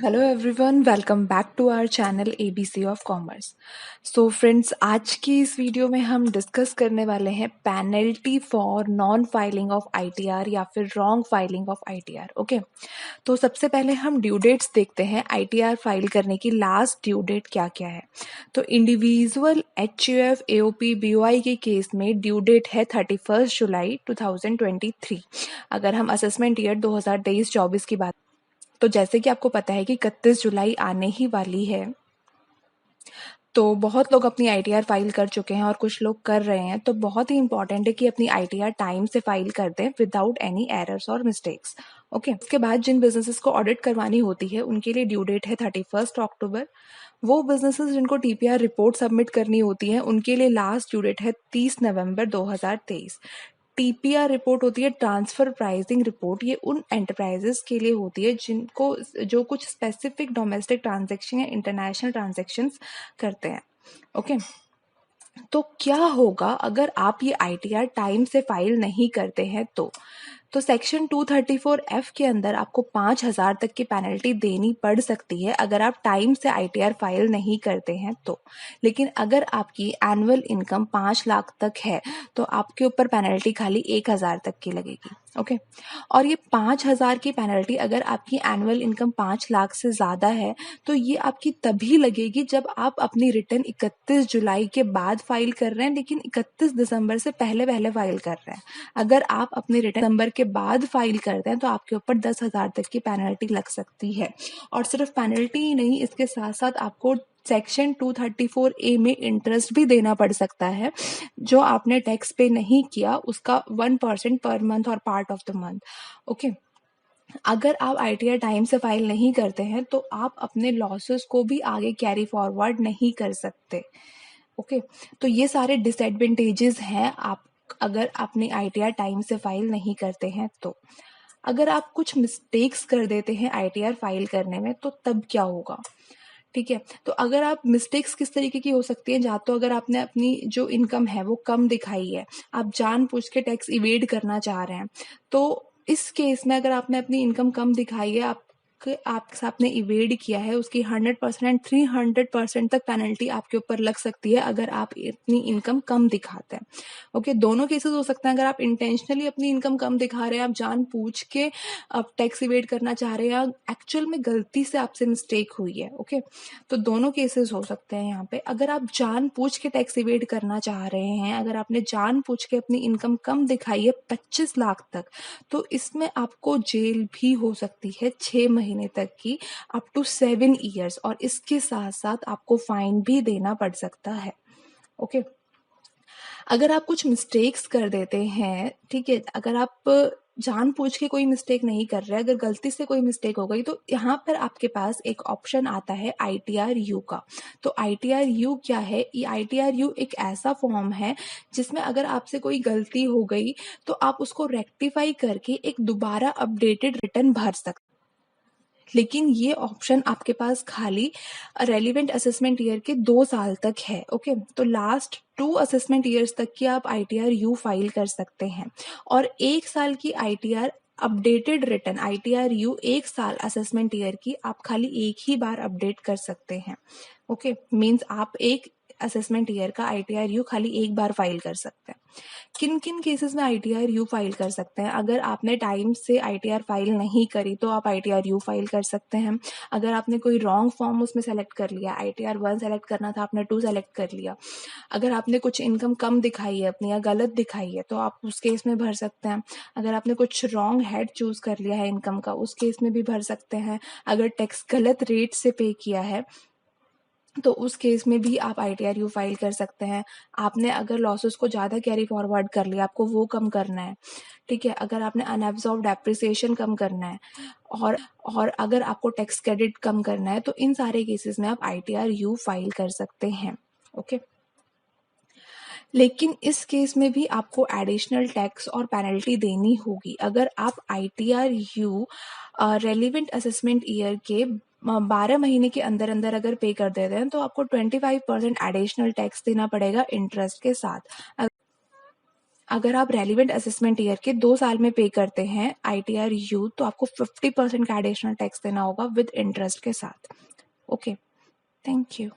Hello everyone, welcome back to our channel ABC of commerce. So friends, आज की इस video में हम डिस्कस करने वाले हैं penalty for non filing of ITR या फिर wrong filing of ITR. Okay, तो सबसे पहले हम ड्यू डेट्स देखते हैं। आईटीआर फाइल करने की लास्ट ड्यू डेट क्या क्या है। तो इंडिविजुअल एचयूएफ एओपी बीओआई के केस में ड्यू डेट है 31 जुलाई 2023। अगर हम असेसमेंट ईयर 2023-24 की बात, तो जैसे कि आपको पता है कि 31 जुलाई आने ही वाली है, तो बहुत लोग अपनी आईटीआर फाइल कर चुके हैं और कुछ लोग कर रहे हैं। तो बहुत ही इंपॉर्टेंट है कि अपनी आईटीआर टाइम से फाइल कर दें विदाउट एनी एरर्स और मिस्टेक्स। ओके, इसके बाद जिन बिजनेसेस को ऑडिट करवानी होती है उनके लिए ड्यू डेट है 31 अक्टूबर। वो बिजनेसेस जिनको टीपीआर रिपोर्ट सबमिट करनी होती है उनके लिए लास्ट ड्यू डेट है 30 नवंबर 2023। टीपीआर रिपोर्ट होती है ट्रांसफर प्राइसिंग रिपोर्ट। ये उन एंटरप्राइजेस के लिए होती है जिनको जो कुछ स्पेसिफिक डोमेस्टिक ट्रांजैक्शन या इंटरनेशनल ट्रांजैक्शंस करते हैं। ओके, तो क्या होगा अगर आप ये आईटीआर टाइम से फाइल नहीं करते हैं तो सेक्शन 234F के अंदर आपको 5,000 तक की पेनल्टी देनी पड़ सकती है अगर आप टाइम से आईटीआर फाइल नहीं करते हैं तो। लेकिन अगर आपकी एनुअल इनकम 5 लाख तक है तो आपके ऊपर पेनल्टी खाली 1,000 तक की लगेगी। ओके, और ये 5,000 की पेनल्टी अगर आपकी एनुअल इनकम 5 लाख से ज़्यादा है तो ये आपकी तभी लगेगी जब आप अपनी रिटर्न 31 जुलाई के बाद फाइल कर रहे हैं, लेकिन 31 दिसंबर से पहले पहले फाइल कर रहे हैं। अगर आप अपनी रिटर्न दिसंबर के बाद फाइल करते हैं तो आपके ऊपर 10,000 तक की पेनल्टी लग सकती है। और सिर्फ पेनल्टी ही नहीं, इसके साथ साथ आपको सेक्शन 234A में इंटरेस्ट भी देना पड़ सकता है। जो आपने टैक्स पे नहीं किया उसका 1% पर मंथ और part of the month. Okay, अगर आप आईटीआर टाइम से फाइल नहीं करते हैं तो आप अपने लॉसेस को भी आगे कैरी फॉरवर्ड नहीं कर सकते। ओके, तो ये सारे डिसएडवांटेजेस हैं आप अगर अपनी आईटीआर टाइम से फाइल नहीं करते हैं तो। अगर आप कुछ मिस्टेक्स कर देते हैं आईटीआर फाइल करने में तो तब क्या होगा। ठीक है, तो अगर आप मिस्टेक्स किस तरीके की हो सकती है, या तो अगर आपने अपनी जो इनकम है वो कम दिखाई है, आप जानबूझ के टैक्स इवेड करना चाह रहे हैं, तो इस केस में अगर आपने अपनी इनकम कम दिखाई है, आपने इवेड किया है, उसकी 100% एंड 300% तक पेनल्टी आपके ऊपर लग सकती है अगर आप अपनी इनकम कम दिखाते हैं। ओके, दोनों केसेस हो सकते हैं। अगर आप इंटेंशनली अपनी इनकम कम दिखा रहे हैं, आप जानबूझ के आप टैक्स इवेड करना चाह रहे हैं, एक्चुअल में गलती से आपसे मिस्टेक हुई है। ओके, तो दोनों केसेस हो सकते हैं यहाँ पे। अगर आप जानबूझ के टैक्स इवेड करना चाह रहे हैं, अगर आपने जानबूझ के अपनी इनकम कम दिखाई है 25 लाख तक, तो इसमें आपको जेल भी हो सकती है 6 महीने तक की, अप टू 7 ईयर्स, और इसके साथ साथ आपको फाइन भी देना पड़ सकता है। ओके, अगर आप कुछ मिस्टेक्स कर देते हैं, ठीक है, अगर आप जानबूझ के कोई मिस्टेक नहीं कर रहे, अगर गलती से कोई मिस्टेक हो गई, तो यहाँ पर आपके पास एक ऑप्शन आता है आईटीआर यू का। तो आईटीआर यू क्या है? ये आईटीआर यू एक ऐसा फॉर्म है जिसमें अगर आपसे कोई गलती हो गई तो आप उसको रेक्टिफाई करके एक दोबारा अपडेटेड रिटर्न भर सकते, लेकिन ये ऑप्शन आपके पास खाली रेलिवेंट असेसमेंट ईयर के 2 साल तक है। ओके, तो लास्ट 2 असेसमेंट ईयर्स तक की आप आईटीआर यू फाइल कर सकते हैं, और 1 साल की ITR updated return ITR you 1 साल असेसमेंट ईयर की आप खाली एक ही बार अपडेट कर सकते हैं। ओके, मीन्स आप एक असेसमेंट ईयर का आईटीआर यू खाली एक बार फाइल कर सकते हैं। किन किन केसेस में आईटीआर यू फाइल कर सकते हैं? अगर आपने टाइम से आईटीआर फाइल नहीं करी तो आप आईटीआर यू फाइल कर सकते हैं। अगर आपने कोई रॉन्ग फॉर्म उसमें सेलेक्ट कर लिया, आईटीआर 1 सेलेक्ट करना था, आपने 2 सेलेक्ट कर लिया, अगर आपने कुछ इनकम कम दिखाई है अपनी या गलत दिखाई है तो आप उस केस में भर सकते हैं। अगर आपने कुछ रॉन्ग हेड चूज कर लिया है इनकम का, उस केस में भी भर सकते हैं। अगर टैक्स गलत रेट से पे किया है तो उस केस में भी आप आईटीआर यू फाइल कर सकते हैं। आपने अगर लॉसेस को ज़्यादा कैरी फॉरवर्ड कर लिया, आपको वो कम करना है, ठीक है, अगर आपने अनएब्जॉर्ब्ड डेप्रिसिएशन कम करना है, और अगर आपको टैक्स क्रेडिट कम करना है, तो इन सारे केसेस में आप आईटीआर यू फाइल कर सकते हैं। ओके, लेकिन इस केस में भी आपको एडिशनल टैक्स और पेनल्टी देनी होगी। अगर आप ITR you relevant assessment year के 12 महीने के अंदर अंदर अगर पे कर देते हैं तो आपको 25% एडिशनल टैक्स देना पड़ेगा इंटरेस्ट के साथ। अगर आप रेलिवेंट असेसमेंट ईयर के 2 साल में पे करते हैं ITR यूथ, तो आपको 50% का एडिशनल टैक्स देना होगा विद इंटरेस्ट के साथ। Okay, thank you.